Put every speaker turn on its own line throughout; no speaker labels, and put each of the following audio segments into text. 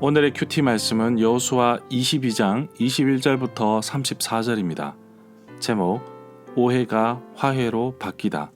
오늘의 큐티 말씀은 여호수아 22장 21절부터 34절입니다. 제목 오해가 화해로 바뀌다.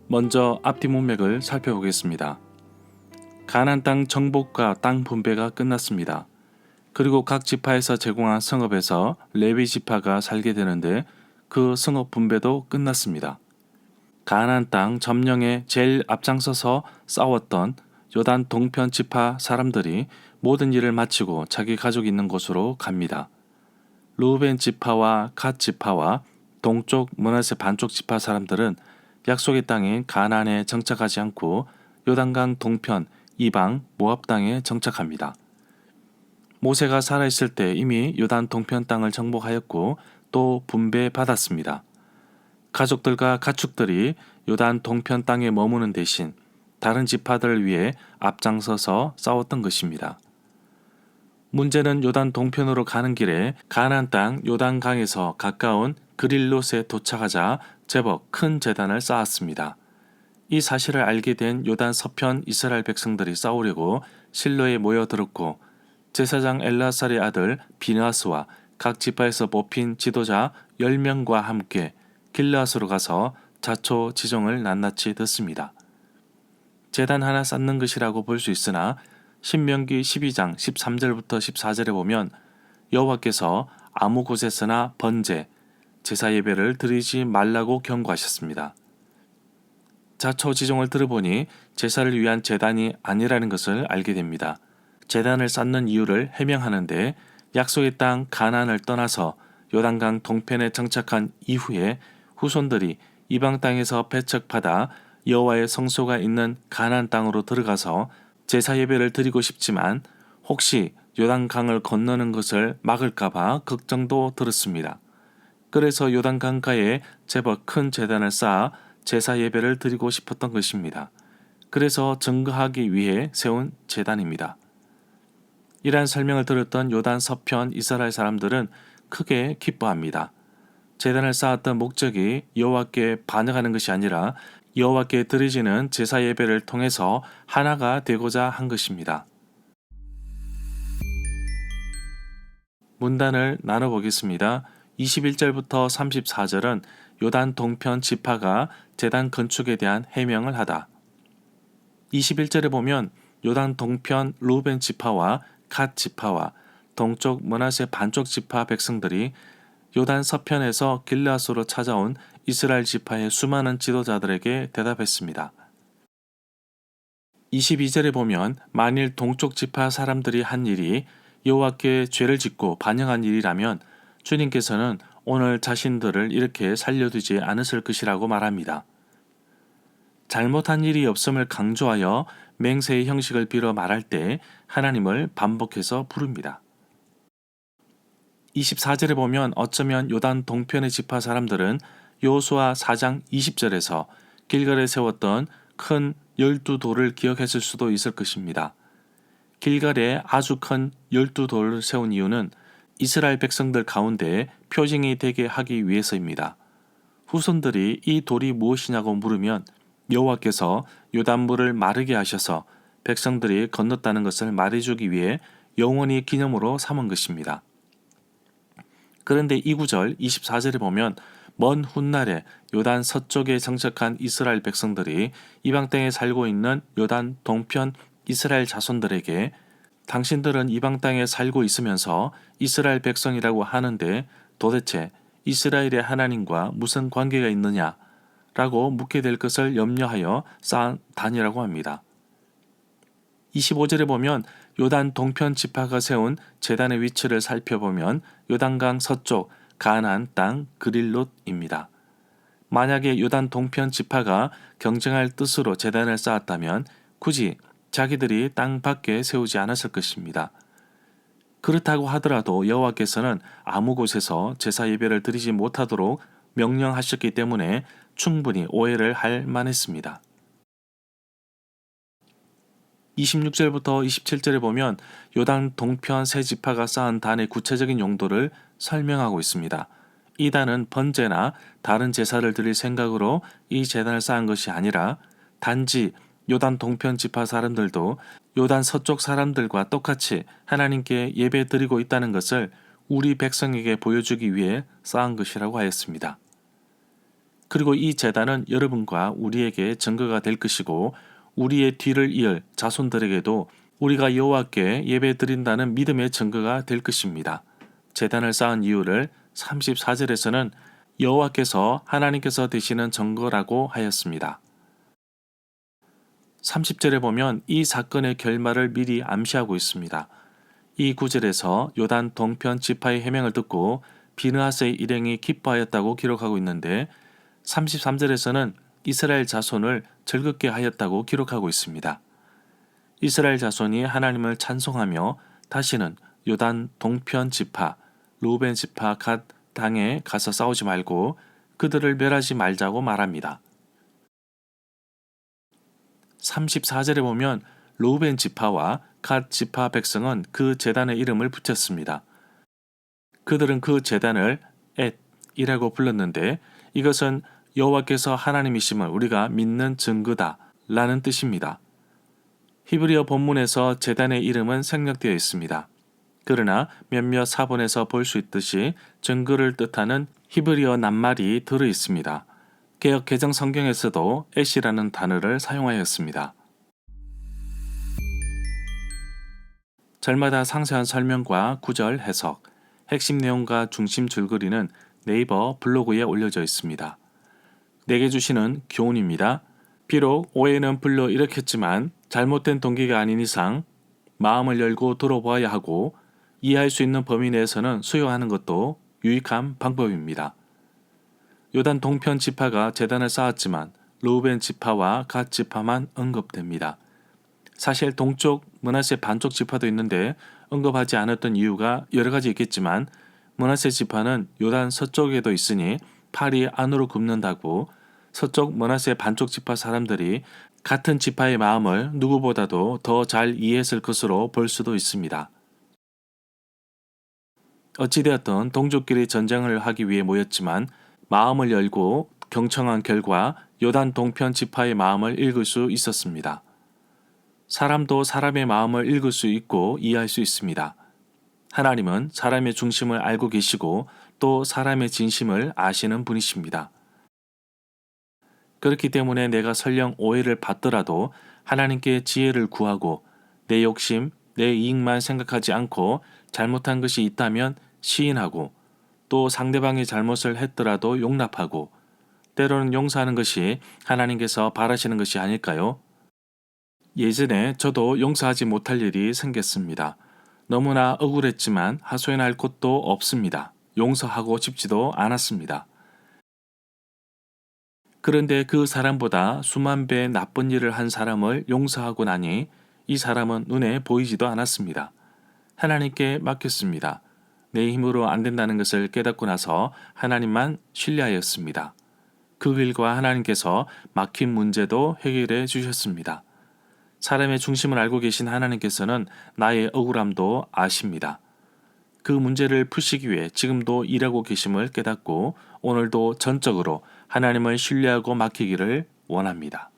먼저 앞뒤 문맥을 살펴보겠습니다. 가나안 땅 정복과 땅 분배가 끝났습니다. 그리고 각 지파에서 제공한 성읍에서 레위 지파가 살게 되는데 그 성읍 분배도 끝났습니다. 가나안 땅 점령에 제일 앞장서서 싸웠던 요단 동편 지파 사람들이 모든 일을 마치고 자기 가족이 있는 곳으로 갑니다. 루벤 지파와 갓 지파와 동쪽 므낫세 반쪽 지파 사람들은 약속의 땅인 가나안에 정착하지 않고 요단강 동편 이방 모압 땅에 정착합니다. 모세가 살아있을 때 이미 요단 동편 땅을 정복하였고 또 분배받았습니다. 가족들과 가축들이 요단 동편 땅에 머무는 대신 다른 지파들을 위해 앞장서서 싸웠던 것입니다. 문제는 요단 동편으로 가는 길에 가나안 땅 요단강에서 가까운 그릴롯에 도착하자 제법 큰 제단을 쌓았습니다. 이 사실을 알게 된 요단 서편 이스라엘 백성들이 싸우려고 실로에 모여들었고 제사장 엘라살의 아들 비느하스와 각 지파에서 뽑힌 지도자 10명과 함께 길르앗으로 가서 자초지종을 낱낱이 듣습니다. 제단 하나 쌓는 것이라고 볼 수 있으나 신명기 12장 13절부터 14절에 보면 여호와께서 아무 곳에서나 번제, 제사 예배를 드리지 말라고 경고하셨습니다. 자초지종을 들어보니 제사를 위한 제단이 아니라는 것을 알게 됩니다. 제단을 쌓는 이유를 해명하는데 약속의 땅 가나안을 떠나서 요단강 동편에 정착한 이후에 후손들이 이방 땅에서 배척받아 여호와의 성소가 있는 가나안 땅으로 들어가서 제사 예배를 드리고 싶지만 혹시 요단강을 건너는 것을 막을까봐 걱정도 들었습니다. 그래서 요단강가에 제법 큰 제단을 쌓아 제사 예배를 드리고 싶었던 것입니다. 그래서 증거하기 위해 세운 제단입니다. 이러한 설명을 들었던 요단 서편 이스라엘 사람들은 크게 기뻐합니다. 제단을 쌓았던 목적이 여호와께 반응하는 것이 아니라 여호와께 드리지는 제사 예배를 통해서 하나가 되고자 한 것입니다. 문단을 나눠보겠습니다. 21절부터 34절은 요단 동편 지파가 제단 건축에 대한 해명을 하다. 21절에 보면 요단 동편 루벤 지파와 갓 지파와 동쪽 므낫세 반쪽 지파 백성들이 요단 서편에서 길르앗으로 찾아온 이스라엘 지파의 수많은 지도자들에게 대답했습니다. 22절에 보면 만일 동쪽 지파 사람들이 한 일이 여호와께 죄를 짓고 반영한 일이라면 주님께서는 오늘 자신들을 이렇게 살려두지 않으실 것이라고 말합니다. 잘못한 일이 없음을 강조하여 맹세의 형식을 빌어 말할 때 하나님을 반복해서 부릅니다. 24절에 보면 어쩌면 요단 동편의 지파 사람들은 여호수아 4장 20절에서 길갈에 세웠던 큰 12돌을 기억했을 수도 있을 것입니다. 길갈에 아주 큰 12돌을 세운 이유는 이스라엘 백성들 가운데 표징이 되게 하기 위해서입니다. 후손들이 이 돌이 무엇이냐고 물으면 여호와께서 요단물을 마르게 하셔서 백성들이 건넜다는 것을 말해주기 위해 영원히 기념으로 삼은 것입니다. 그런데 이 구절 24절에 보면 먼 훗날에 요단 서쪽에 정착한 이스라엘 백성들이 이방 땅에 살고 있는 요단 동편 이스라엘 자손들에게 당신들은 이방 땅에 살고 있으면서 이스라엘 백성이라고 하는데 도대체 이스라엘의 하나님과 무슨 관계가 있느냐? 라고 묻게 될 것을 염려하여 쌓은 단이라고 합니다. 25절에 보면 요단 동편 지파가 세운 제단의 위치를 살펴보면 요단강 서쪽 가나안 땅 그릴롯입니다. 만약에 요단 동편 지파가 경쟁할 뜻으로 제단을 쌓았다면 굳이 자기들이 땅 밖에 세우지 않았을 것입니다. 그렇다고 하더라도 여호와께서는 아무 곳에서 제사 예배를 드리지 못하도록 명령하셨기 때문에 충분히 오해를 할 만했습니다. 26절부터 27절에 보면 요단 동편 세 지파가 쌓은 단의 구체적인 용도를 설명하고 있습니다. 이 단은 번제나 다른 제사를 드릴 생각으로 이 제단을 쌓은 것이 아니라 단지 요단 동편 지파 사람들도 요단 서쪽 사람들과 똑같이 하나님께 예배 드리고 있다는 것을 우리 백성에게 보여주기 위해 쌓은 것이라고 하였습니다. 그리고 이 제단은 여러분과 우리에게 증거가 될 것이고 우리의 뒤를 이을 자손들에게도 우리가 여호와께 예배 드린다는 믿음의 증거가 될 것입니다. 제단을 쌓은 이유를 34절에서는 여호와께서 하나님께서 되시는 증거라고 하였습니다. 30절에 보면 이 사건의 결말을 미리 암시하고 있습니다. 이 구절에서 요단 동편 지파의 해명을 듣고 비느하스의 일행이 기뻐하였다고 기록하고 있는데 33절에서는 이스라엘 자손을 즐겁게 하였다고 기록하고 있습니다. 이스라엘 자손이 하나님을 찬송하며 다시는 요단 동편 지파, 루벤 지파 갓 땅에 가서 싸우지 말고 그들을 멸하지 말자고 말합니다. 34절에 보면 루벤 지파와 갓 지파 백성은 그 제단의 이름을 붙였습니다. 그들은 그 제단을 엣이라고 불렀는데 이것은 여호와께서 하나님이심을 우리가 믿는 증거다 라는 뜻입니다. 히브리어 본문에서 제단의 이름은 생략되어 있습니다. 그러나 몇몇 사본에서 볼 수 있듯이 증거를 뜻하는 히브리어 낱말이 들어 있습니다. 개역 개정 성경에서도 엣이라는 단어를 사용하였습니다. 절마다 상세한 설명과 구절 해석, 핵심 내용과 중심 줄거리는 네이버 블로그에 올려져 있습니다. 내게 주시는 교훈입니다. 비록 오해는 불러일으켰지만 잘못된 동기가 아닌 이상 마음을 열고 들어보아야 하고 이해할 수 있는 범위 내에서는 수용하는 것도 유익한 방법입니다. 요단 동편 지파가 제단을 쌓았지만 르우벤 지파와 갓 지파만 언급됩니다. 사실 동쪽 므낫세 반쪽 지파도 있는데 언급하지 않았던 이유가 여러 가지 있겠지만 므낫세 지파는 요단 서쪽에도 있으니 팔이 안으로 굽는다고 서쪽 므낫세 반쪽 지파 사람들이 같은 지파의 마음을 누구보다도 더 잘 이해했을 것으로 볼 수도 있습니다. 어찌되었든 동족끼리 전쟁을 하기 위해 모였지만 마음을 열고 경청한 결과 요단 동편 지파의 마음을 읽을 수 있었습니다. 사람도 사람의 마음을 읽을 수 있고 이해할 수 있습니다. 하나님은 사람의 중심을 알고 계시고 또 사람의 진심을 아시는 분이십니다. 그렇기 때문에 내가 설령 오해를 받더라도 하나님께 지혜를 구하고 내 욕심, 내 이익만 생각하지 않고 잘못한 것이 있다면 시인하고 또 상대방이 잘못을 했더라도 용납하고 때로는 용서하는 것이 하나님께서 바라시는 것이 아닐까요? 예전에 저도 용서하지 못할 일이 생겼습니다. 너무나 억울했지만 하소연할 곳도 없습니다. 용서하고 싶지도 않았습니다. 그런데 그 사람보다 수만 배 나쁜 일을 한 사람을 용서하고 나니 이 사람은 눈에 보이지도 않았습니다. 하나님께 맡겼습니다. 내 힘으로 안 된다는 것을 깨닫고 나서 하나님만 신뢰하였습니다. 그 일과 하나님께서 막힌 문제도 해결해 주셨습니다. 사람의 중심을 알고 계신 하나님께서는 나의 억울함도 아십니다. 그 문제를 푸시기 위해 지금도 일하고 계심을 깨닫고 오늘도 전적으로 하나님을 신뢰하고 맡기기를 원합니다.